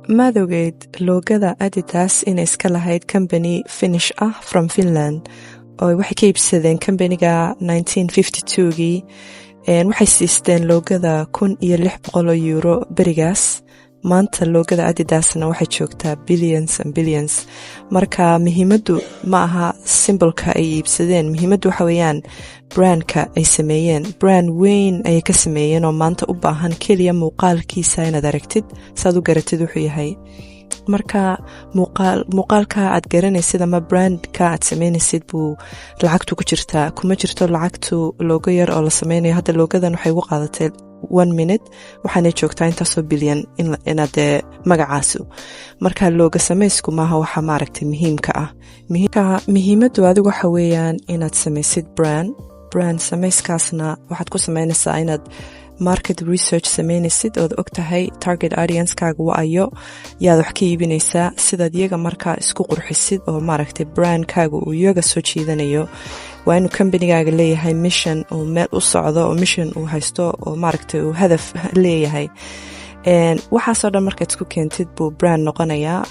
maadowgeed loogada Adidas inay iska lahayd company Finnish ah from Finland oo waxay ka iibsadeen companyga 1952gii waxay siisteen loogada €1,600 berigaas maanta loogada Adidasna waxay joogtaa billions and billions marka muhiimadu ma aha symbolka ay iibsadeen muhiimadu waxa weeyaan brandka ay sameeyeen brand weyn ay ka sameeyeen oo maanta u baahan kaliya muuqaalkiisa inaad aragtid saad u garatid wuxuu yahay marka muuqaalka aad garanaysid ama brandka aad sameynaysid buu lacagtu ku jirtaa kuma jirto lacagtu loogo yar oo la sameynayo hadda loogadan waxay ugu qaadatay 1 minute waxaanay joogtaa intaasoo bilyan inaad magacaasu marka looga samaysku maaha waxa maaragtay muhiimka ah muhiimadu adigu waxa weeyaan inaad samaysid brand samayskaasna waxaad ku samaynaysaa inaad market research sameynaysid ood ogtahay target audience-kaaga waayo yaad wax ka iibinaysaa sidaad iyaga markaa isku qurxisid oo maaragtay brandkaaga uu iyaga soo jiidanayo waa inuu companygaaga leeyahay mission oo meel u socdo oo mission uu haysto oo maaragtay uu hadaf leeyahay waxaasoo dhan markaad isku keentid buu brand noqonayaa